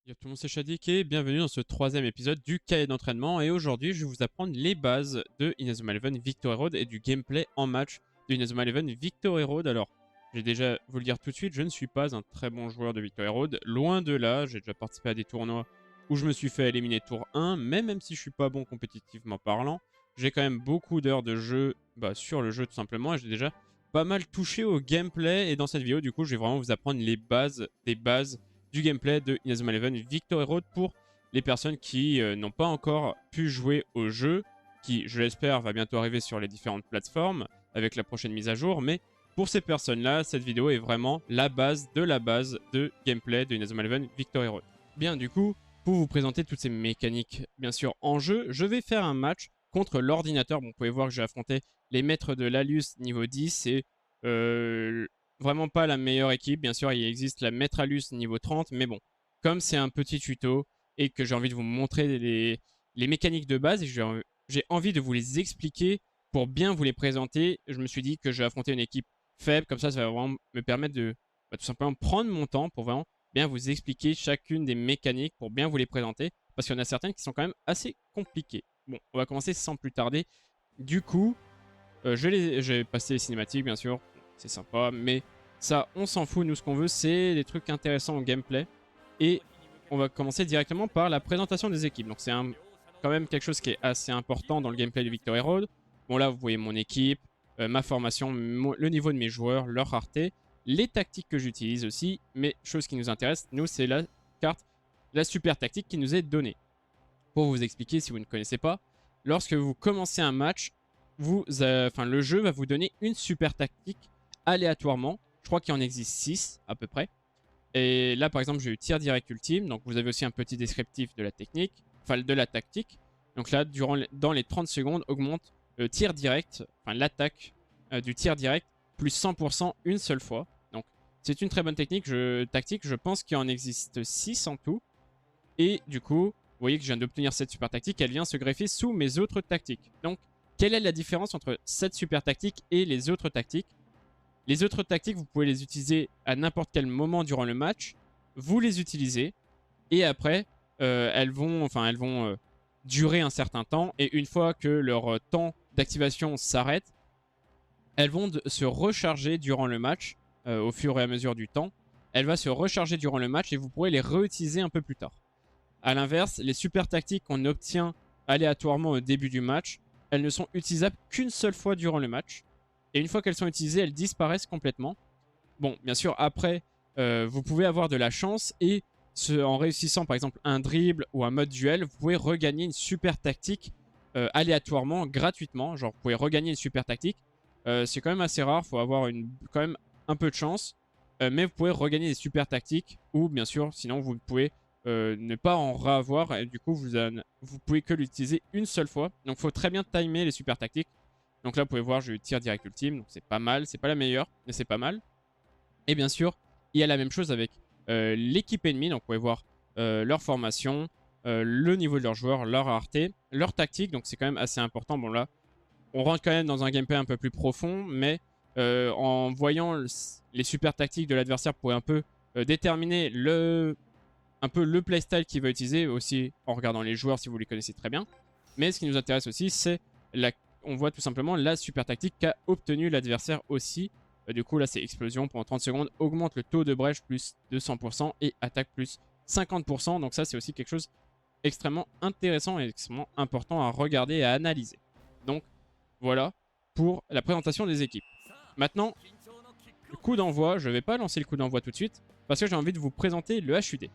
Yo tout le monde, c'est Shadik et bienvenue dans ce troisième épisode du cahier d'entraînement. Et aujourd'hui, je vais vous apprendre les bases de Inazuma Eleven Victory Road et du gameplay en match de Inazuma Eleven Victory Road. Alors, je vais déjà vous le dire tout de suite, je ne suis pas un très bon joueur de Victory Road. Loin de là, j'ai déjà participé à des tournois où je me suis fait éliminer tour 1, mais même si je suis pas bon compétitivement parlant, j'ai quand même beaucoup d'heures de jeu sur le jeu tout simplement et j'ai déjà pas mal touché au gameplay. Et dans cette vidéo, du coup, je vais vraiment vous apprendre les bases des bases du gameplay de Inazuma Eleven Victory Road pour les personnes qui n'ont pas encore pu jouer au jeu, qui, je l'espère, va bientôt arriver sur les différentes plateformes avec la prochaine mise à jour. Mais pour ces personnes-là, cette vidéo est vraiment la base de gameplay de Inazuma Eleven Victory Road. Bien, du coup, pour vous présenter toutes ces mécaniques, bien sûr, en jeu, je vais faire un match contre l'ordinateur. Bon, vous pouvez voir que j'ai affronté les maîtres de l'Alus niveau 10 et vraiment pas la meilleure équipe. Bien sûr, il existe la Metralus niveau 30, mais bon, comme c'est un petit tuto et que j'ai envie de vous montrer les mécaniques de base et j'ai envie de vous les expliquer pour bien vous les présenter, je me suis dit que je vais affronter une équipe faible, comme ça va vraiment me permettre de tout simplement prendre mon temps pour vraiment bien vous expliquer chacune des mécaniques pour bien vous les présenter, parce qu'il y en a certaines qui sont quand même assez compliquées. Bon, on va commencer sans plus tarder. Du coup, j'ai passé les cinématiques, bien sûr, c'est sympa, mais ça, on s'en fout. Nous, ce qu'on veut, c'est des trucs intéressants au gameplay. Et on va commencer directement par la présentation des équipes. Donc, c'est quand même quelque chose qui est assez important dans le gameplay de Victory Road. Bon, là, vous voyez mon équipe, ma formation, le niveau de mes joueurs, leur rareté, les tactiques que j'utilise aussi. Mais chose qui nous intéresse, nous, c'est la carte, la super tactique qui nous est donnée. Pour vous expliquer, si vous ne connaissez pas, lorsque vous commencez un match, le jeu va vous donner une super tactique aléatoirement. Je crois qu'il en existe 6 à peu près. Et là, par exemple, j'ai eu tir direct ultime. Donc, vous avez aussi un petit descriptif de la technique, enfin de la tactique. Donc là, dans les 30 secondes, augmente le tir direct, enfin l'attaque du tir direct, plus 100% une seule fois. Donc, c'est une très bonne tactique. Je pense qu'il en existe 6 en tout. Et du coup, vous voyez que je viens d'obtenir cette super tactique. Elle vient se greffer sous mes autres tactiques. Donc, quelle est la différence entre cette super tactique et les autres tactiques? Les autres tactiques, vous pouvez les utiliser à n'importe quel moment durant le match. Vous les utilisez et après, elles vont durer un certain temps. Et une fois que leur temps d'activation s'arrête, elles vont se recharger durant le match au fur et à mesure du temps. Elles vont se recharger durant le match et vous pourrez les réutiliser un peu plus tard. A l'inverse, les super tactiques qu'on obtient aléatoirement au début du match, elles ne sont utilisables qu'une seule fois durant le match. Et une fois qu'elles sont utilisées, elles disparaissent complètement. Bon, bien sûr, après, vous pouvez avoir de la chance et en réussissant par exemple un dribble ou un mode duel, vous pouvez regagner une super tactique aléatoirement, gratuitement. Genre, vous pouvez regagner une super tactique. C'est quand même assez rare, il faut avoir quand même un peu de chance. Mais vous pouvez regagner des super tactiques ou bien sûr, sinon vous pouvez ne pas en reavoir et du coup vous pouvez que l'utiliser une seule fois. Donc il faut très bien timer les super tactiques. Donc là vous pouvez voir je tire direct ultime, donc c'est pas mal, c'est pas la meilleure mais c'est pas mal. Et bien sûr il y a la même chose avec l'équipe ennemie, donc vous pouvez voir leur formation, le niveau de leurs joueurs, leur rareté, leur tactique, donc c'est quand même assez important. Bon là on rentre quand même dans un gameplay un peu plus profond, mais en voyant les super tactiques de l'adversaire, vous pouvez un peu déterminer un peu le playstyle qu'il va utiliser, aussi en regardant les joueurs si vous les connaissez très bien. Mais ce qui nous intéresse aussi, c'est on voit tout simplement la super tactique qu'a obtenu l'adversaire aussi. Du coup, là, c'est explosion pendant 30 secondes, augmente le taux de brèche plus 200% et attaque plus 50%. Donc ça, c'est aussi quelque chose extrêmement intéressant et extrêmement important à regarder et à analyser. Donc, voilà pour la présentation des équipes. Maintenant, le coup d'envoi, je ne vais pas lancer le coup d'envoi tout de suite parce que j'ai envie de vous présenter le HUD.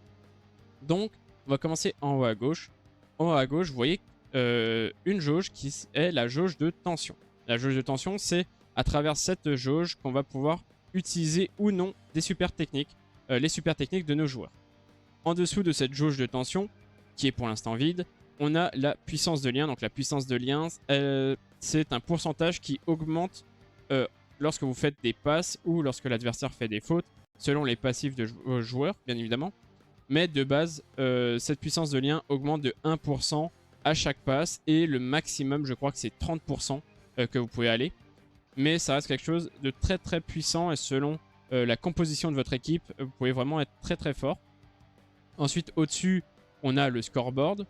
Donc, on va commencer en haut à gauche. En haut à gauche, vous voyez une jauge qui est la jauge de tension. La jauge de tension, c'est à travers cette jauge qu'on va pouvoir utiliser ou non des super techniques, les super techniques de nos joueurs. En dessous de cette jauge de tension, qui est pour l'instant vide, on a la puissance de lien. Donc la puissance de lien, c'est un pourcentage qui augmente lorsque vous faites des passes ou lorsque l'adversaire fait des fautes, selon les passifs de vos joueurs, bien évidemment. Mais de base, cette puissance de lien augmente de 1% à chaque passe. Et le maximum, je crois que c'est 30% que vous pouvez aller. Mais ça reste quelque chose de très très puissant. Et selon la composition de votre équipe, vous pouvez vraiment être très très fort. Ensuite, au-dessus, on a le scoreboard.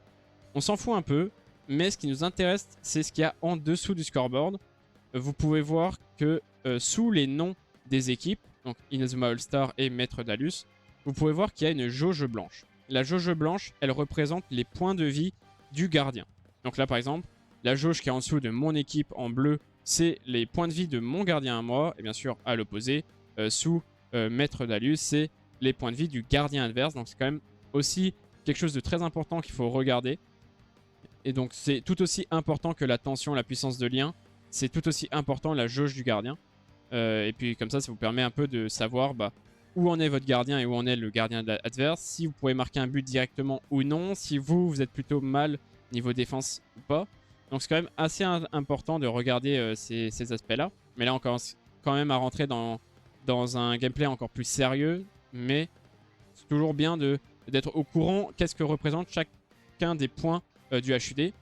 On s'en fout un peu, mais ce qui nous intéresse, c'est ce qu'il y a en dessous du scoreboard. Vous pouvez voir que sous les noms des équipes, donc Inazuma All-Star et Maître Dalus, vous pouvez voir qu'il y a une jauge blanche. La jauge blanche, elle représente les points de vie du gardien. Donc là, par exemple, la jauge qui est en dessous de mon équipe en bleu, c'est les points de vie de mon gardien à moi. Et bien sûr, à l'opposé, sous Maître Dalus, c'est les points de vie du gardien adverse. Donc c'est quand même aussi quelque chose de très important qu'il faut regarder. Et donc c'est tout aussi important que la tension, la puissance de lien. C'est tout aussi important la jauge du gardien. Et puis comme ça vous permet un peu de savoir où en est votre gardien et où en est le gardien adverse. Si vous pouvez marquer un but directement ou non. Si vous êtes plutôt mal niveau défense ou pas. Donc c'est quand même assez important de regarder ces aspects-là. Mais là on commence quand même à rentrer dans un gameplay encore plus sérieux. Mais c'est toujours bien d'être au courant qu'est-ce que représente chacun des points du HUD.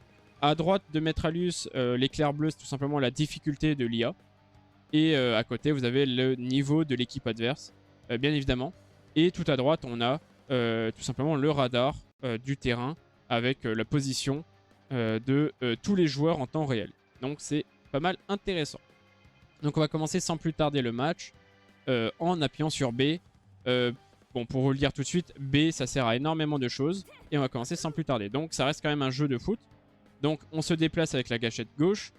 À droite de Maître Dalus, l'éclair bleu, c'est tout simplement la difficulté de l'IA. Et à côté, vous avez le niveau de l'équipe adverse, bien évidemment. Et tout à droite, on a tout simplement le radar du terrain avec la position de tous les joueurs en temps réel. Donc c'est pas mal intéressant. Donc on va commencer sans plus tarder le match en appuyant sur B. Bon, pour vous le dire tout de suite, B, ça sert à énormément de choses. Et on va commencer sans plus tarder. Donc ça reste quand même un jeu de foot. Donc on se déplace avec la gâchette gauche.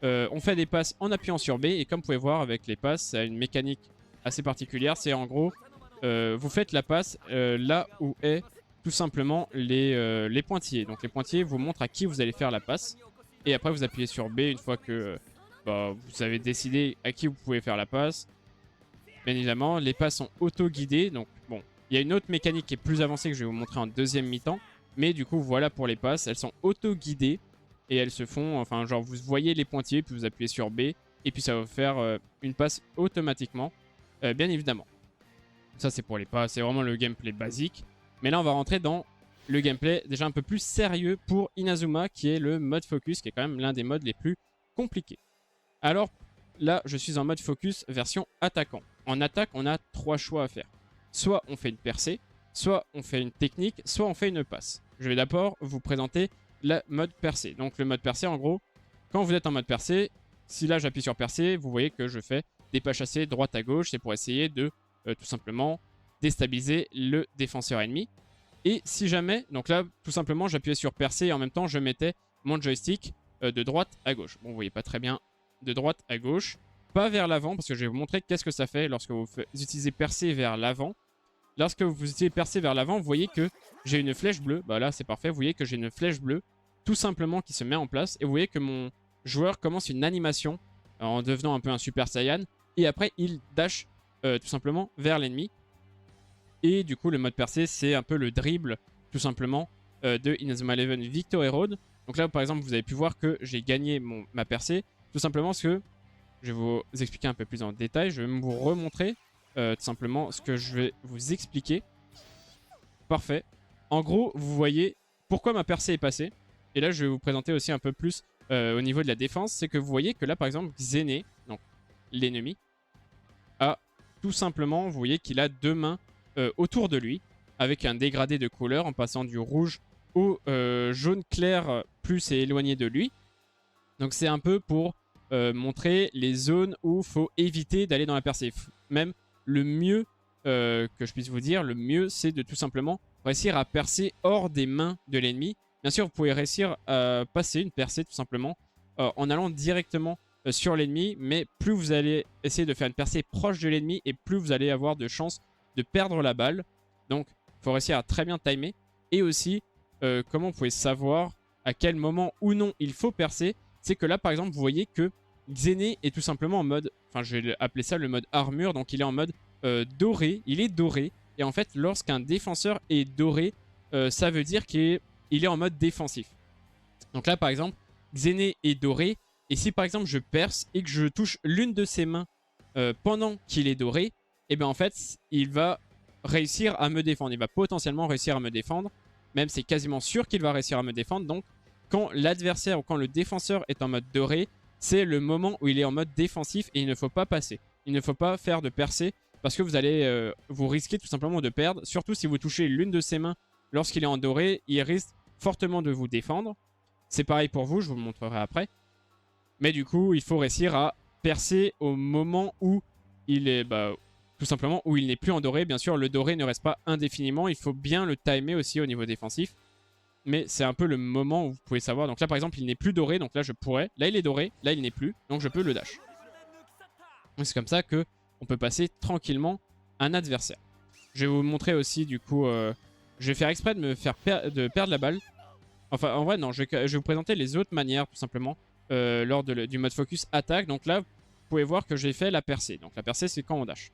On fait des passes en appuyant sur B. Et comme vous pouvez voir avec les passes, ça a une mécanique assez particulière. C'est en gros, vous faites la passe là où est tout simplement les pointillés. Donc les pointillés vous montrent à qui vous allez faire la passe. Et après vous appuyez sur B une fois que vous avez décidé à qui vous pouvez faire la passe. Bien évidemment, les passes sont auto-guidées. Donc bon, il y a une autre mécanique qui est plus avancée que je vais vous montrer en deuxième mi-temps. Mais du coup, voilà pour les passes. Elles sont auto-guidées. Et elles se font, enfin genre vous voyez les pointillés, puis vous appuyez sur B. Et puis ça va vous faire une passe automatiquement, bien évidemment. Ça c'est pour les passes, c'est vraiment le gameplay basique. Mais là on va rentrer dans le gameplay déjà un peu plus sérieux pour Inazuma, qui est le mode focus, qui est quand même l'un des modes les plus compliqués. Alors là je suis en mode focus version attaquant. En attaque on a 3 choix à faire. Soit on fait une percée, soit on fait une technique, soit on fait une passe. Je vais d'abord vous présenter le mode percée. Donc le mode percée en gros, quand vous êtes en mode percée, si là j'appuie sur percée, vous voyez que je fais des pas chassés droite à gauche. C'est pour essayer de tout simplement déstabiliser le défenseur ennemi. Et si jamais, donc là tout simplement j'appuyais sur percée et en même temps je mettais mon joystick de droite à gauche. Bon vous voyez pas très bien de droite à gauche. Pas vers l'avant parce que je vais vous montrer qu'est-ce que ça fait lorsque vous utilisez percée vers l'avant. Lorsque vous utilisez percée vers l'avant, vous voyez que j'ai une flèche bleue. Bah là c'est parfait, vous voyez que j'ai une flèche bleue tout simplement qui se met en place. Et vous voyez que mon joueur commence une animation en devenant un peu un Super Saiyan. Et après il dash tout simplement vers l'ennemi. Et du coup le mode percée c'est un peu le dribble tout simplement de Inazuma Eleven Victory Road. Donc là par exemple vous avez pu voir que j'ai gagné ma percée. Tout simplement parce que, je vais vous expliquer un peu plus en détail. Je vais vous remontrer tout simplement ce que je vais vous expliquer. Parfait. En gros vous voyez pourquoi ma percée est passée. Et là je vais vous présenter aussi un peu plus au niveau de la défense. C'est que vous voyez que là par exemple Xené, donc l'ennemi, a tout simplement, vous voyez qu'il a 2 mains autour de lui, avec un dégradé de couleur en passant du rouge au jaune clair plus c'est éloigné de lui. Donc c'est un peu pour montrer les zones où il faut éviter d'aller dans la percée. Même le mieux que je puisse vous dire, le mieux c'est de tout simplement réussir à percer hors des mains de l'ennemi. Bien sûr vous pouvez réussir à passer une percée tout simplement en allant directement sur l'ennemi, mais plus vous allez essayer de faire une percée proche de l'ennemi et plus vous allez avoir de chances de perdre la balle. Donc il faut réussir à très bien timer. Et aussi comment vous pouvez savoir à quel moment ou non il faut percer. C'est que là par exemple vous voyez que Xené est tout simplement en mode, enfin je vais appeler ça le mode armure. Donc il est en mode doré, il est doré. Et en fait lorsqu'un défenseur est doré, ça veut dire qu'il est en mode défensif. Donc là par exemple Xené est doré. Et si par exemple je perce et que je touche l'une de ses mains pendant qu'il est doré, et bien en fait il va réussir à me défendre. Il va potentiellement réussir à me défendre. Même c'est quasiment sûr qu'il va réussir à me défendre. Donc quand l'adversaire ou quand le défenseur est en mode doré, c'est le moment où il est en mode défensif et il ne faut pas passer. Il ne faut pas faire de percée parce que vous allez vous risquer tout simplement de perdre. Surtout si vous touchez l'une de ses mains lorsqu'il est en doré, il risque fortement de vous défendre. C'est pareil pour vous, je vous le montrerai après. Mais du coup, il faut réussir à percer au moment où il est... tout simplement où il n'est plus en doré. Bien sûr, le doré ne reste pas indéfiniment. Il faut bien le timer aussi au niveau défensif. Mais c'est un peu le moment où vous pouvez savoir. Donc là, par exemple, il n'est plus doré. Donc là, je pourrais. Là, il est doré. Là, il n'est plus. Donc je peux le dash. C'est comme ça que on peut passer tranquillement un adversaire. Je vais vous montrer aussi, du coup... je vais faire exprès de me faire de perdre la balle. Enfin, en vrai, non. Je vais vous présenter les autres manières, tout simplement, lors du mode focus attaque. Donc là, vous pouvez voir que j'ai fait la percée. Donc la percée, c'est quand on dash.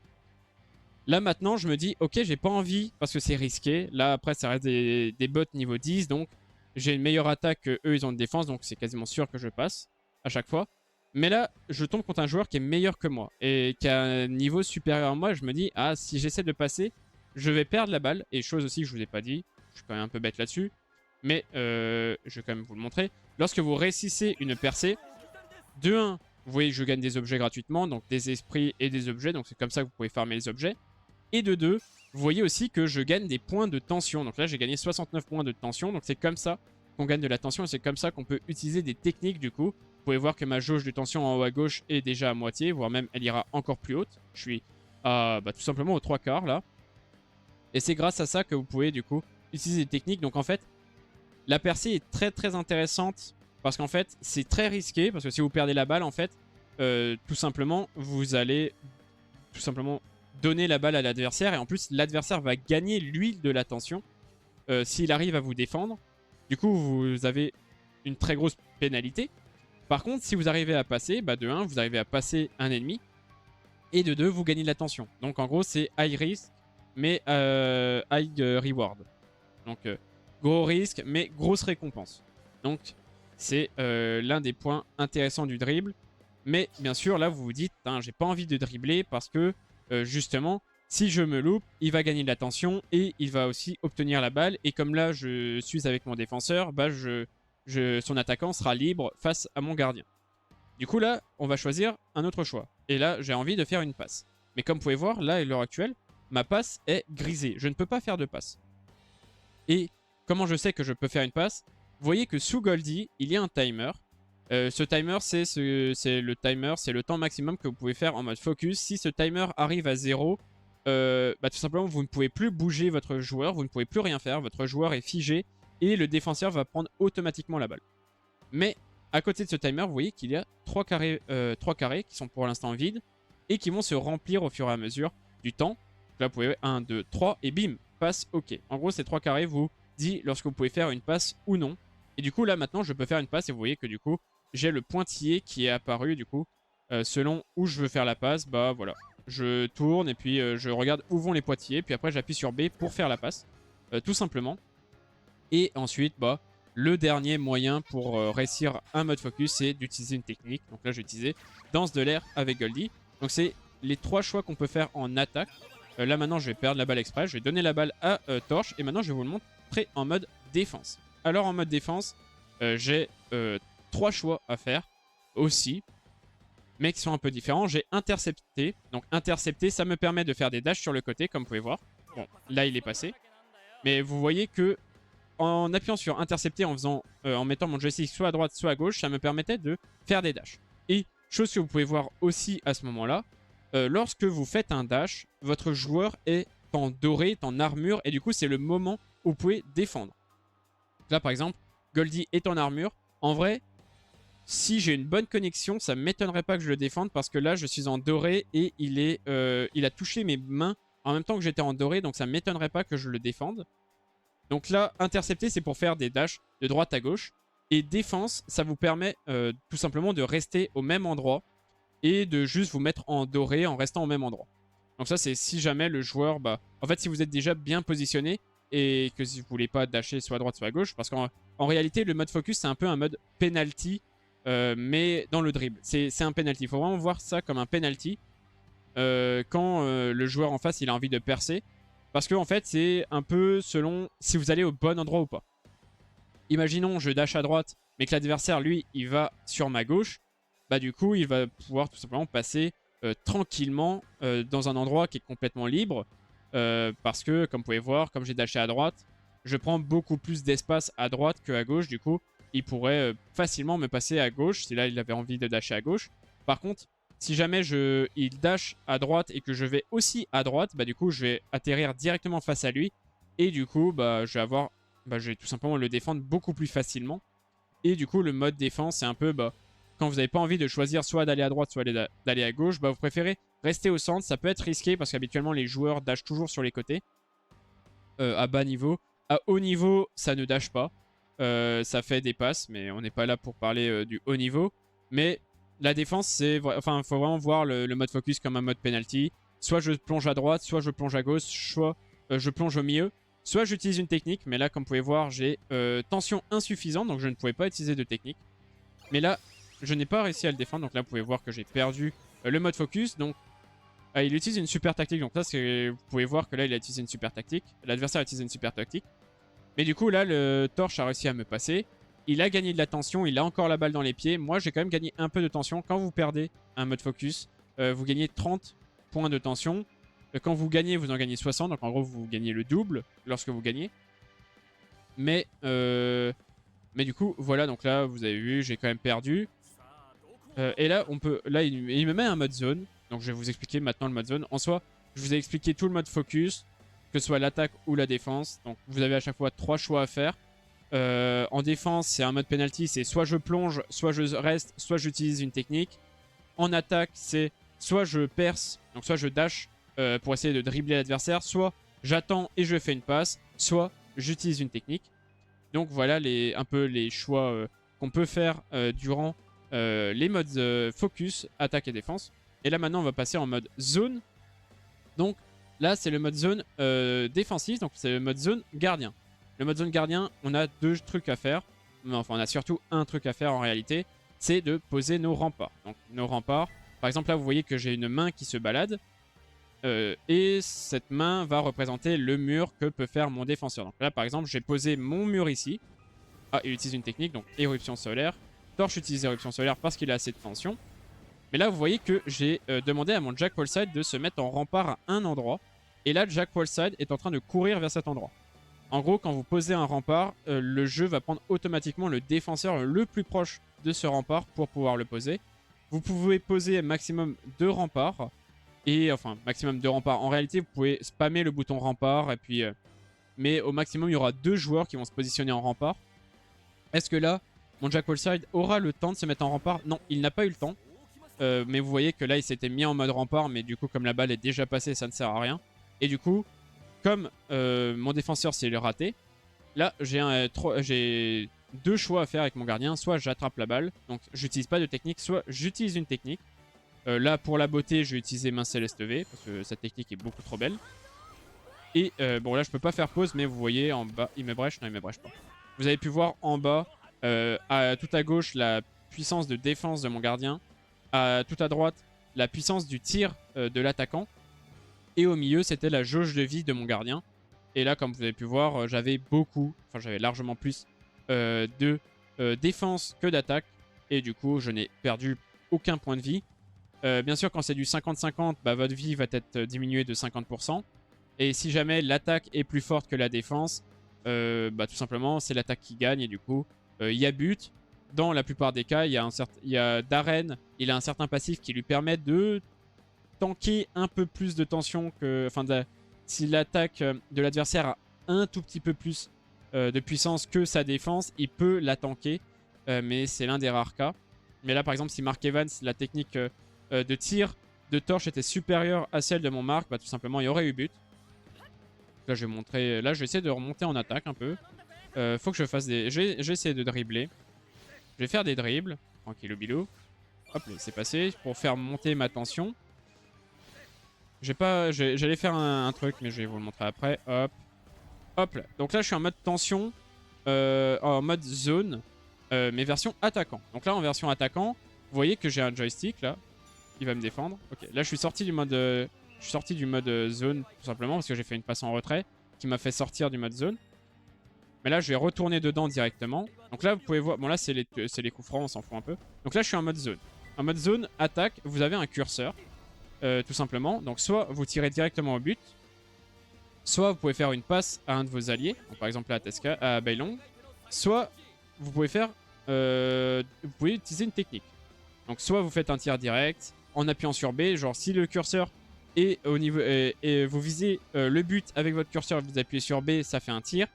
Là maintenant je me dis ok, j'ai pas envie parce que c'est risqué. Là après ça reste des bots niveau 10, donc j'ai une meilleure attaque que eux ils ont de défense, donc c'est quasiment sûr que je passe à chaque fois. Mais là je tombe contre un joueur qui est meilleur que moi et qui a un niveau supérieur à moi. Je me dis ah, si j'essaie de passer je vais perdre la balle. Et chose aussi que je vous ai pas dit, je suis quand même un peu bête là-dessus, mais je vais quand même vous le montrer. Lorsque vous réussissez une percée, de 1 vous voyez que je gagne des objets gratuitement, donc des esprits et des objets, donc c'est comme ça que vous pouvez farmer les objets. Et de 2, vous voyez aussi que je gagne des points de tension. Donc là, j'ai gagné 69 points de tension. Donc c'est comme ça qu'on gagne de la tension. Et c'est comme ça qu'on peut utiliser des techniques du coup. Vous pouvez voir que ma jauge de tension en haut à gauche est déjà à moitié, voire même elle ira encore plus haute. Je suis tout simplement aux 3/4 là. Et c'est grâce à ça que vous pouvez du coup utiliser des techniques. Donc en fait, la percée est très très intéressante parce qu'en fait, c'est très risqué. Parce que si vous perdez la balle, en fait, tout simplement, vous allez tout simplement donner la balle à l'adversaire. Et en plus, l'adversaire va gagner l'huile de la tension s'il arrive à vous défendre. Du coup, vous avez une très grosse pénalité. Par contre, si vous arrivez à passer, de 1, vous arrivez à passer un ennemi. Et de 2, vous gagnez de la tension. Donc en gros, c'est high risk, mais high reward. Donc gros risque, mais grosse récompense. Donc c'est l'un des points intéressants du dribble. Mais bien sûr, là, vous vous dites, j'ai pas envie de dribbler parce que justement, si je me loupe, il va gagner de la tension et il va aussi obtenir la balle. Et comme là, je suis avec mon défenseur, son attaquant sera libre face à mon gardien. Du coup, là, on va choisir un autre choix. Et là, j'ai envie de faire une passe. Mais comme vous pouvez voir, là, à l'heure actuelle, ma passe est grisée. Je ne peux pas faire de passe. Et comment je sais que je peux faire une passe? Vous voyez que sous Goldie, il y a un timer. Ce timer, c'est le timer, c'est le temps maximum que vous pouvez faire en mode focus. Si ce timer arrive à 0, tout simplement, vous ne pouvez plus bouger votre joueur, vous ne pouvez plus rien faire. Votre joueur est figé et le défenseur va prendre automatiquement la balle. Mais à côté de ce timer, vous voyez qu'il y a 3 carrés qui sont pour l'instant vides et qui vont se remplir au fur et à mesure du temps. Donc là, vous pouvez 1, 2, 3 et bim, passe OK. En gros, ces 3 carrés vous disent lorsque vous pouvez faire une passe ou non. Et du coup, là, maintenant, je peux faire une passe et vous voyez que du coup, j'ai le pointillé qui est apparu du coup selon où je veux faire la passe. Voilà, je tourne et puis je regarde où vont les pointillés, puis après j'appuie sur B pour faire la passe tout simplement. Et ensuite le dernier moyen pour réussir un mode focus, c'est d'utiliser une technique. Donc là, je vais utiliser danse de l'air avec Goldie. Donc c'est les 3 choix qu'on peut faire en attaque. Là maintenant, je vais perdre la balle exprès, je vais donner la balle à Torch et maintenant je vais vous le montrer en mode défense. Alors en mode défense, j'ai 3 choix à faire aussi, mais qui sont un peu différents. J'ai intercepté. Donc intercepter, ça me permet de faire des dashs sur le côté, comme vous pouvez voir. Bon, là il est passé. Mais vous voyez que en appuyant sur intercepter, en mettant mon joystick soit à droite, soit à gauche, ça me permettait de faire des dashs. Et chose que vous pouvez voir aussi à ce moment-là, lorsque vous faites un dash, votre joueur est en doré, est en armure, et du coup c'est le moment où vous pouvez défendre. Là par exemple, Goldie est en armure. En vrai, si j'ai une bonne connexion, ça ne m'étonnerait pas que je le défende parce que là, je suis en doré et il a touché mes mains en même temps que j'étais en doré, donc ça ne m'étonnerait pas que je le défende. Donc là, intercepter, c'est pour faire des dashs de droite à gauche. Et défense, ça vous permet tout simplement de rester au même endroit et de juste vous mettre en doré en restant au même endroit. Donc ça, c'est si jamais le joueur... en fait, si vous êtes déjà bien positionné et que si vous voulez pas dasher soit à droite, soit à gauche, parce qu'en réalité, le mode focus, c'est un peu un mode penalty, mais dans le dribble. C'est un penalty. Il faut vraiment voir ça comme un penalty quand le joueur en face, il a envie de percer. Parce que en fait, c'est un peu selon si vous allez au bon endroit ou pas. Imaginons, je dash à droite, mais que l'adversaire, lui, il va sur ma gauche. Du coup, il va pouvoir tout simplement passer tranquillement dans un endroit qui est complètement libre. Parce que, comme vous pouvez voir, comme j'ai dashé à droite, je prends beaucoup plus d'espace à droite qu'à gauche. Du coup, il pourrait facilement me passer à gauche si là il avait envie de dasher à gauche. Par contre, si jamais il dash à droite et que je vais aussi à droite, bah du coup je vais atterrir directement face à lui. Et du coup, bah je vais tout simplement le défendre beaucoup plus facilement. Et du coup, le mode défense, c'est un peu, bah, quand vous n'avez pas envie de choisir soit d'aller à droite, soit d'aller à gauche, bah vous préférez rester au centre. Ça peut être risqué parce qu'habituellement les joueurs dashent toujours sur les côtés. À bas niveau. À haut niveau, ça ne dash pas. Ça fait des passes, mais on n'est pas là pour parler du haut niveau. Mais la défense, enfin, faut vraiment voir le mode focus comme un mode penalty. Soit je plonge à droite, soit je plonge à gauche, soit je plonge au milieu. Soit j'utilise une technique, mais là, comme vous pouvez voir, j'ai tension insuffisante, donc je ne pouvais pas utiliser de technique. Mais là, je n'ai pas réussi à le défendre, donc là, vous pouvez voir que j'ai perdu le mode focus. Donc il utilise une super tactique, donc là, vous pouvez voir que là, il a utilisé une super tactique. L'adversaire a utilisé une super tactique. Mais du coup, là, le torche a réussi à me passer. Il a gagné de la tension, il a encore la balle dans les pieds. Moi, j'ai quand même gagné un peu de tension. Quand vous perdez un mode focus, vous gagnez 30 points de tension. Quand vous gagnez, vous en gagnez 60. Donc en gros, vous gagnez le double lorsque vous gagnez. Mais du coup, voilà. Donc là, vous avez vu, j'ai quand même perdu. Et là, il me met un mode zone. Donc je vais vous expliquer maintenant le mode zone. En soi, je vous ai expliqué tout le mode focus, que ce soit l'attaque ou la défense. Donc vous avez à chaque fois 3 choix à faire. En défense, c'est un mode penalty, c'est soit je plonge, soit je reste, soit j'utilise une technique. En attaque, c'est soit je perce, donc soit je dash pour essayer de dribbler l'adversaire, soit j'attends et je fais une passe, soit j'utilise une technique. Donc voilà un peu les choix qu'on peut faire durant les modes focus, attaque et défense. Et là maintenant on va passer en mode zone. Donc là c'est le mode zone défensif, donc c'est le mode zone gardien. Le mode zone gardien, on a 2 trucs à faire. Enfin on a surtout un truc à faire en réalité. C'est de poser nos remparts. Donc nos remparts, par exemple là vous voyez que j'ai une main qui se balade. Et cette main va représenter le mur que peut faire mon défenseur. Donc là par exemple j'ai posé mon mur ici. Ah, il utilise une technique, donc éruption solaire. Torche utilise éruption solaire parce qu'il a assez de tension. Mais là, vous voyez que j'ai demandé à mon Jack Wallside de se mettre en rempart à un endroit. Et là, Jack Wallside est en train de courir vers cet endroit. En gros, quand vous posez un rempart, le jeu va prendre automatiquement le défenseur le plus proche de ce rempart pour pouvoir le poser. Vous pouvez poser maximum 2 remparts. Et enfin, maximum 2 remparts. En réalité, vous pouvez spammer le bouton rempart. Et puis, mais au maximum, il y aura 2 joueurs qui vont se positionner en rempart. Est-ce que là, mon Jack Wallside aura le temps de se mettre en rempart? Non, il n'a pas eu le temps. Mais vous voyez que là, il s'était mis en mode rempart. Mais du coup, comme la balle est déjà passée, ça ne sert à rien. Et du coup, comme mon défenseur s'est raté, là, j'ai 2 choix à faire avec mon gardien. Soit j'attrape la balle, donc j'utilise pas de technique, soit j'utilise une technique. Là, pour la beauté, je vais utiliser main céleste V, parce que cette technique est beaucoup trop belle. Et bon, là, je peux pas faire pause, mais vous voyez en bas, il me brèche? Non, il me brèche pas. Vous avez pu voir en bas, tout à gauche, la puissance de défense de mon gardien. Tout à droite, la puissance du tir de l'attaquant. Et au milieu, c'était la jauge de vie de mon gardien. Et là, comme vous avez pu voir, j'avais largement plus de défense que d'attaque. Et du coup, je n'ai perdu aucun point de vie. Bien sûr, quand c'est du 50-50, bah, votre vie va être diminuée de 50%. Et si jamais l'attaque est plus forte que la défense, bah, tout simplement, c'est l'attaque qui gagne. Et du coup, il y a but. Dans la plupart des cas, il y a Darren, il a un certain passif qui lui permet de tanker un peu plus de tension que... Enfin, si l'attaque de l'adversaire a un tout petit peu plus de puissance que sa défense, il peut la tanker. Mais c'est l'un des rares cas. Mais là, par exemple, si Mark Evans, la technique de tir de torche était supérieure à celle de mon Mark, bah, tout simplement, il y aurait eu but. Là, je vais montrer... Là, je vais essayer de remonter en attaque un peu. Faut que je fasse des... Je vais essayer de dribbler. Je vais faire des dribbles. Tranquillou bilou. Hop, c'est passé. Pour faire monter ma tension. J'allais faire un truc, mais je vais vous le montrer après. Hop. Hop là. Donc là, je suis en mode tension. En mode zone. Mais version attaquant. Donc là, en version attaquant, vous voyez que j'ai un joystick là. Il va me défendre. Ok. Là, je suis sorti du mode... zone, tout simplement, parce que j'ai fait une passe en retrait qui m'a fait sortir du mode zone. Mais là, je vais retourner dedans directement. Donc là, vous pouvez voir... Bon, là, c'est les coups francs, on s'en fout un peu. Donc là, je suis en mode zone. En mode zone, attaque, vous avez un curseur, tout simplement. Donc soit vous tirez directement au but, soit vous pouvez faire une passe à un de vos alliés, donc par exemple là à Bailong, soit vous pouvez vous pouvez utiliser une technique. Donc soit vous faites un tir direct en appuyant sur B, genre si le curseur est au niveau et vous visez le but avec votre curseur, vous appuyez sur B, ça fait un tir.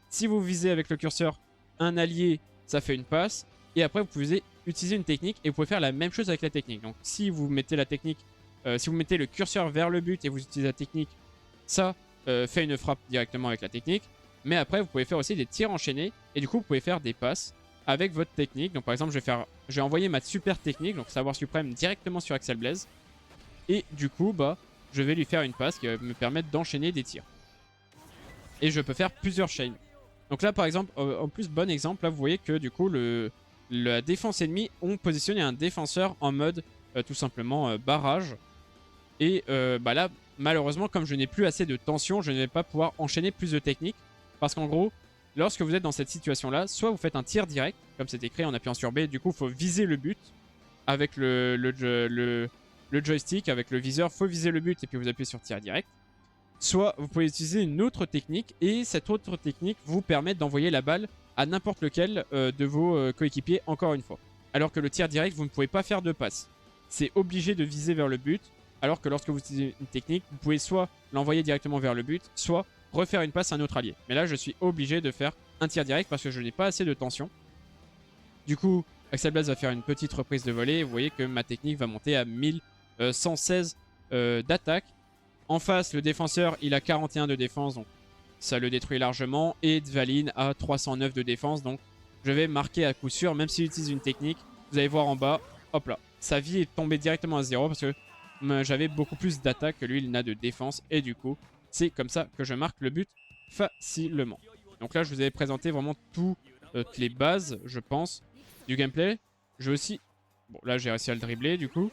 Si vous visez avec le curseur un allié, ça fait une passe. Et après vous pouvez utiliser une technique et vous pouvez faire la même chose avec la technique. Donc si vous mettez la technique, si vous mettez le curseur vers le but et vous utilisez la technique, ça fait une frappe directement avec la technique. Mais après vous pouvez faire aussi des tirs enchaînés et du coup vous pouvez faire des passes avec votre technique. Donc par exemple je vais envoyer ma super technique, donc savoir suprême, directement sur Axel Blaze. Et du coup bah je vais lui faire une passe qui va me permettre d'enchaîner des tirs. Et je peux faire plusieurs chains. Donc là par exemple, en plus bon exemple, là vous voyez que du coup la défense ennemie ont positionné un défenseur en mode tout simplement barrage. Et bah là malheureusement comme je n'ai plus assez de tension, je ne vais pas pouvoir enchaîner plus de techniques. Parce qu'en gros, lorsque vous êtes dans cette situation-là, soit vous faites un tir direct, comme c'est écrit en appuyant sur B, du coup il faut viser le but avec le joystick, avec le viseur, il faut viser le but et puis vous appuyez sur tir direct. Soit vous pouvez utiliser une autre technique et cette autre technique vous permet d'envoyer la balle à n'importe lequel de vos coéquipiers encore une fois. Alors que le tir direct, vous ne pouvez pas faire de passe. C'est obligé de viser vers le but, alors que lorsque vous utilisez une technique, vous pouvez soit l'envoyer directement vers le but, soit refaire une passe à un autre allié. Mais là, je suis obligé de faire un tir direct parce que je n'ai pas assez de tension. Du coup, Axel Blaze va faire une petite reprise de volée. Vous voyez que ma technique va monter à 1116 d'attaque. En face, le défenseur, il a 41 de défense, donc ça le détruit largement. Et Dvalin a 309 de défense, donc je vais marquer à coup sûr, même s'il utilise une technique. Vous allez voir en bas, hop là, sa vie est tombée directement à 0 parce que j'avais beaucoup plus d'attaque que lui, il n'a de défense. Et du coup, c'est comme ça que je marque le but facilement. Donc là, je vous avais présenté vraiment toutes les bases, je pense, du gameplay. Je vais aussi... Bon, là, j'ai réussi à le dribbler, du coup.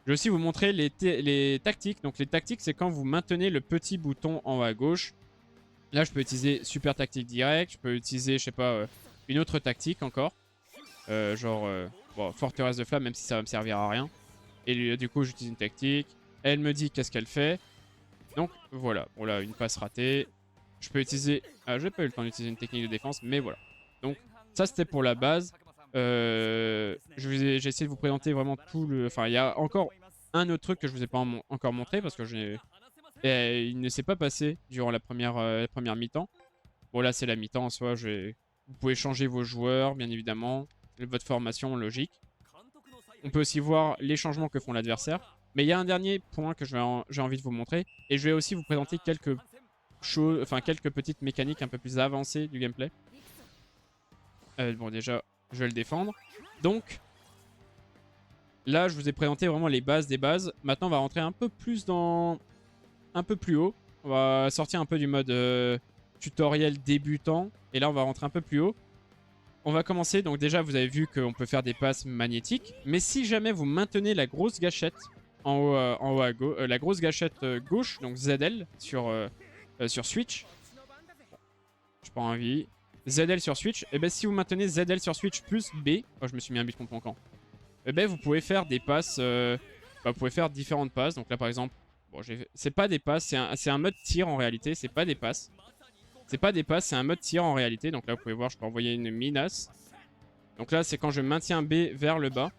Je vais aussi vous montrer les tactiques. Donc les tactiques, c'est quand vous maintenez le petit bouton en haut à gauche. Là, je peux utiliser super tactique direct. Je peux utiliser, je sais pas, une autre tactique encore. Bon, forteresse de flamme, même si ça va me servir à rien. Et du coup, j'utilise une tactique. Elle me dit qu'est-ce qu'elle fait. Donc voilà, une passe ratée. Je peux utiliser... Ah, j'ai pas eu le temps d'utiliser une technique de défense, mais voilà. Donc ça, c'était pour la base. J'ai essayé de vous présenter vraiment tout le... Enfin, il y a encore un autre truc que je vous ai pas encore montré parce que il ne s'est pas passé durant la première mi-temps. Bon, là, c'est la mi-temps en soi. Vous pouvez changer vos joueurs, bien évidemment. Votre formation, logique. On peut aussi voir les changements que font l'adversaire. Mais il y a un dernier point que j'ai envie de vous montrer. Et je vais aussi vous présenter quelques petites mécaniques un peu plus avancées du gameplay. Bon, déjà, je vais le défendre. Donc, là, je vous ai présenté vraiment les bases des bases. Maintenant, on va rentrer un peu plus un peu plus haut. On va sortir un peu du mode tutoriel débutant. Et là, on va rentrer un peu plus haut. On va commencer. Donc déjà, vous avez vu qu'on peut faire des passes magnétiques. Mais si jamais vous maintenez la grosse gâchette en haut à gauche, la grosse gâchette gauche, donc ZL sur Switch. Je prends envie. ZL sur Switch. Et ben si vous maintenez ZL sur Switch plus B, oh, je me suis mis un but contre mon camp. Et ben vous pouvez faire des passes. Vous pouvez faire différentes passes. Donc là par exemple, bon, c'est pas des passes, c'est un mode tir en réalité. C'est pas des passes. C'est pas des passes, c'est un mode tir en réalité. Donc là vous pouvez voir, je peux envoyer une menace. Donc là c'est quand je maintiens B vers le bas.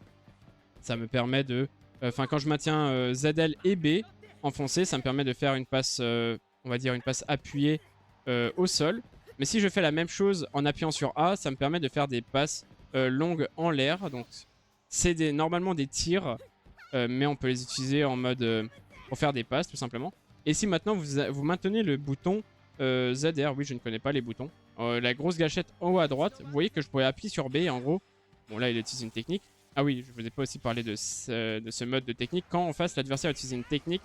Ça me permet de... Enfin quand je maintiens ZL et B enfoncé, ça me permet de faire une passe, on va dire une passe appuyée au sol. Mais si je fais la même chose en appuyant sur A, ça me permet de faire des passes longues en l'air. Donc c'est normalement des tirs, mais on peut les utiliser en mode pour faire des passes tout simplement. Et si maintenant vous maintenez le bouton ZR, oui je ne connais pas les boutons, la grosse gâchette en haut à droite, vous voyez que je pourrais appuyer sur B et en gros, bon là il utilise une technique. Ah oui, je vous ai pas aussi parlé de ce mode de technique. Quand en face l'adversaire utilise une technique,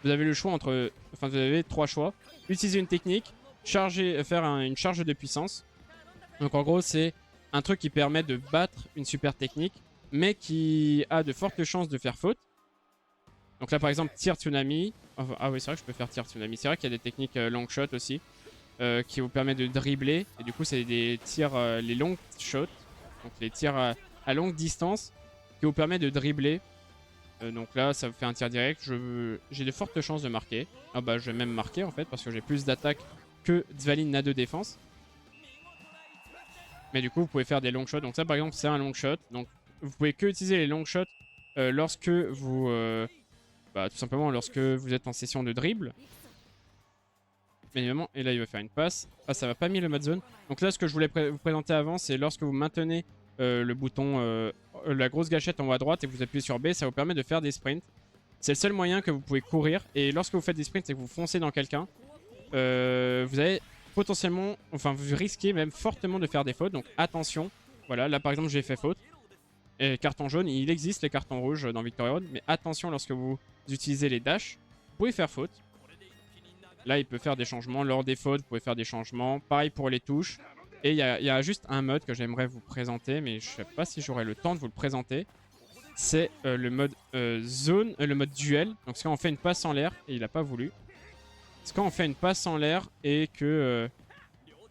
vous avez le choix entre... Enfin vous avez 3 choix. Utiliser une technique, faire une charge de puissance. Donc en gros c'est un truc qui permet de battre une super technique, mais qui a de fortes chances de faire faute. Donc là par exemple tir tsunami. Ah oui c'est vrai que je peux faire tir tsunami. C'est vrai qu'il y a des techniques long shot aussi qui vous permettent de dribbler. Et du coup c'est des tirs, les long shots. Donc les tirs à longue distance qui vous permettent de dribbler. Donc là, ça vous fait un tir direct. J'ai de fortes chances de marquer. Ah bah, je vais même marquer en fait, parce que j'ai plus d'attaque que Dvalin n'a de défense. Mais du coup, vous pouvez faire des long shots. Donc ça, par exemple, c'est un long shot. Donc vous pouvez que utiliser les long shots lorsque vous... tout simplement lorsque vous êtes en session de dribble. Bien évidemment, et là il va faire une passe. Ah, ça va pas mis le mode zone. Donc là, ce que je voulais vous présenter avant, c'est lorsque vous maintenez le bouton, la grosse gâchette en haut à droite et que vous appuyez sur B, ça vous permet de faire des sprints. C'est le seul moyen que vous pouvez courir. Et lorsque vous faites des sprints et que vous foncez dans quelqu'un, vous avez potentiellement, enfin vous risquez même fortement de faire des fautes. Donc attention. Voilà, là par exemple j'ai fait faute. Et carton jaune, il existe les cartons rouges dans Victory Road, mais attention lorsque vous utilisez les dashs, vous pouvez faire faute. Là, il peut faire des changements. Lors des fautes, vous pouvez faire des changements. Pareil pour les touches. Et il y a juste un mode que j'aimerais vous présenter, mais je ne sais pas si j'aurai le temps de vous le présenter. C'est le mode zone, le mode duel. Donc c'est quand on fait une passe en l'air, et il n'a pas voulu. C'est quand on fait une passe en l'air et que...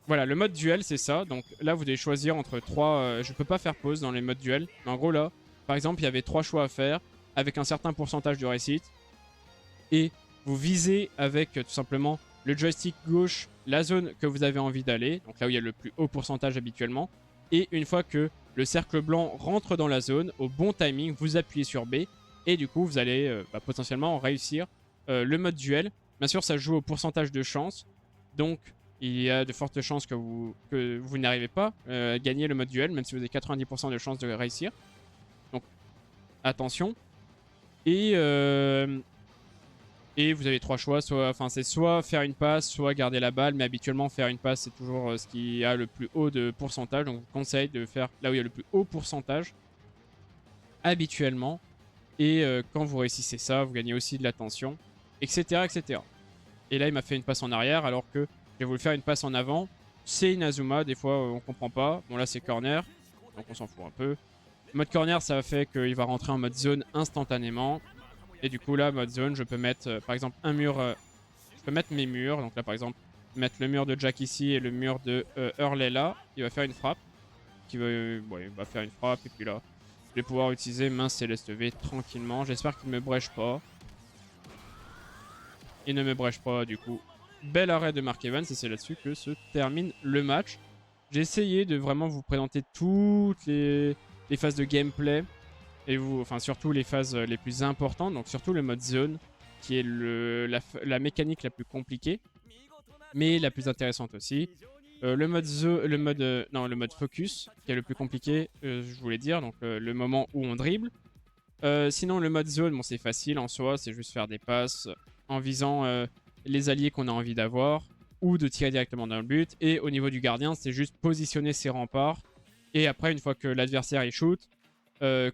voilà, le mode duel, c'est ça. Donc là, vous devez choisir entre 3... je peux pas faire pause dans les modes duel. Mais en gros, là, par exemple, il y avait 3 choix à faire avec un certain pourcentage de réussite. Et vous visez avec tout simplement le joystick gauche la zone que vous avez envie d'aller. Donc là où il y a le plus haut pourcentage habituellement. Et une fois que le cercle blanc rentre dans la zone, au bon timing, vous appuyez sur B. Et du coup, vous allez potentiellement réussir le mode duel. Bien sûr, ça joue au pourcentage de chance. Donc, il y a de fortes chances que vous n'arrivez pas à gagner le mode duel, même si vous avez 90% de chances de réussir. Donc, attention. Et vous avez 3 choix, c'est soit faire une passe, soit garder la balle, mais habituellement faire une passe c'est toujours ce qui a le plus haut de pourcentage, donc je vous conseille de faire là où il y a le plus haut pourcentage, habituellement, et quand vous réussissez ça, vous gagnez aussi de l'attention, etc., etc. Et là il m'a fait une passe en arrière alors que j'ai voulu faire une passe en avant, c'est Inazuma, des fois on comprend pas, bon là c'est corner, donc on s'en fout un peu. Mode corner ça fait qu'il va rentrer en mode zone instantanément. Et du coup là, mode zone, je peux mettre par exemple un mur. Je peux mettre mes murs. Donc là par exemple, mettre le mur de Jack ici et le mur de Hurley là. Il va faire une frappe. Il va faire une frappe. Et puis là, je vais pouvoir utiliser main Céleste V tranquillement. J'espère qu'il ne me brèche pas. Il ne me brèche pas du coup. Bel arrêt de Mark Evans et c'est là-dessus que se termine le match. J'ai essayé de vraiment vous présenter toutes les phases de gameplay. Et surtout les phases les plus importantes, donc surtout le mode zone, qui est la mécanique la plus compliquée, mais la plus intéressante aussi. Le mode focus, qui est le plus compliqué, je voulais dire, donc le moment où on dribble. Sinon, le mode zone, bon, c'est facile en soi, c'est juste faire des passes en visant les alliés qu'on a envie d'avoir, ou de tirer directement dans le but. Et au niveau du gardien, c'est juste positionner ses remparts. Et après, une fois que l'adversaire est shoot,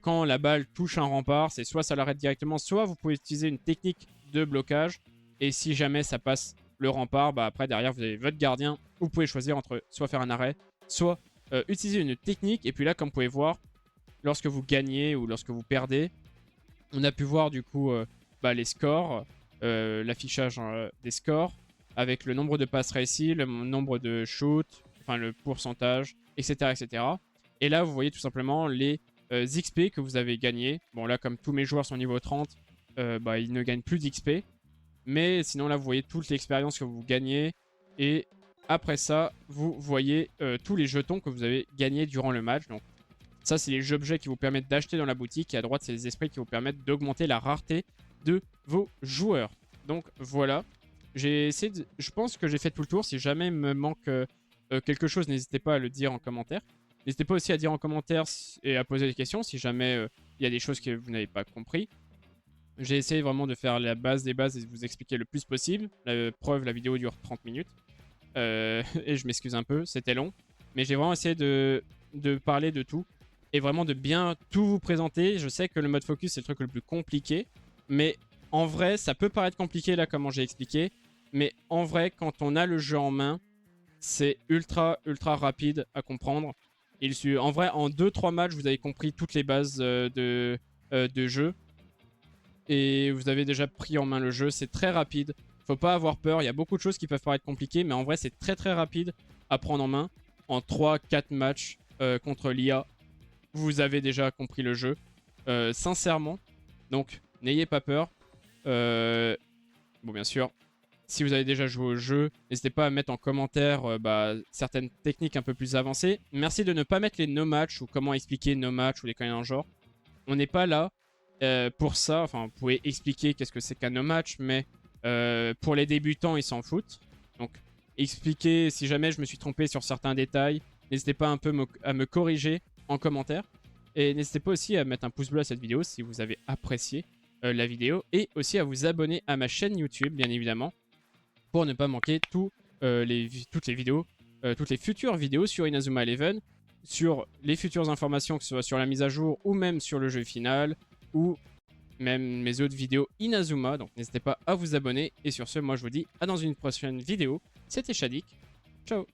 quand la balle touche un rempart, c'est soit ça l'arrête directement, soit vous pouvez utiliser une technique de blocage. Et si jamais ça passe le rempart, après derrière vous avez votre gardien. Vous pouvez choisir entre soit faire un arrêt, soit utiliser une technique. Et puis là, comme vous pouvez voir, lorsque vous gagnez ou lorsque vous perdez, on a pu voir du coup les scores, l'affichage des scores, avec le nombre de passes réussies, le nombre de shoots, enfin le pourcentage, etc., etc. Et là, vous voyez tout simplement les XP que vous avez gagné. Bon là comme tous mes joueurs sont niveau 30, ils ne gagnent plus d'XP. Mais sinon là vous voyez toute l'expérience que vous gagnez. Et après ça vous voyez tous les jetons que vous avez gagnés durant le match. Donc ça c'est les objets qui vous permettent d'acheter dans la boutique. Et à droite c'est les esprits qui vous permettent d'augmenter la rareté de vos joueurs. Donc voilà. Je pense que j'ai fait tout le tour. Si jamais il me manque quelque chose, n'hésitez pas à le dire en commentaire. N'hésitez pas aussi à dire en commentaire et à poser des questions si jamais il y a des choses que vous n'avez pas compris. J'ai essayé vraiment de faire la base des bases et de vous expliquer le plus possible. La preuve, la vidéo dure 30 minutes. Et je m'excuse un peu, c'était long. Mais j'ai vraiment essayé de parler de tout. Et vraiment de bien tout vous présenter. Je sais que le mode focus, c'est le truc le plus compliqué. Mais en vrai, ça peut paraître compliqué là, comment j'ai expliqué. Mais en vrai, quand on a le jeu en main, c'est ultra, ultra rapide à comprendre. En vrai, en 2-3 matchs, vous avez compris toutes les bases de jeu. Et vous avez déjà pris en main le jeu. C'est très rapide. Faut pas avoir peur. Il y a beaucoup de choses qui peuvent paraître compliquées. Mais en vrai, c'est très très rapide à prendre en main. En 3-4 matchs contre l'IA, vous avez déjà compris le jeu. Sincèrement, Donc, n'ayez pas peur. Bon, bien sûr, si vous avez déjà joué au jeu, n'hésitez pas à mettre en commentaire certaines techniques un peu plus avancées. Merci de ne pas mettre les no-match ou comment expliquer no-match ou les conneries en genre. On n'est pas là pour ça. Enfin, vous pouvez expliquer qu'est-ce que c'est qu'un no-match, mais pour les débutants, ils s'en foutent. Donc, expliquez si jamais je me suis trompé sur certains détails. N'hésitez pas un peu à me corriger en commentaire. Et n'hésitez pas aussi à mettre un pouce bleu à cette vidéo si vous avez apprécié la vidéo. Et aussi à vous abonner à ma chaîne YouTube, bien évidemment, pour ne pas manquer toutes les vidéos, toutes les futures vidéos sur Inazuma Eleven, sur les futures informations, que ce soit sur la mise à jour ou même sur le jeu final, ou même mes autres vidéos Inazuma. Donc n'hésitez pas à vous abonner. Et sur ce, moi je vous dis à dans une prochaine vidéo. C'était Shadik. Ciao.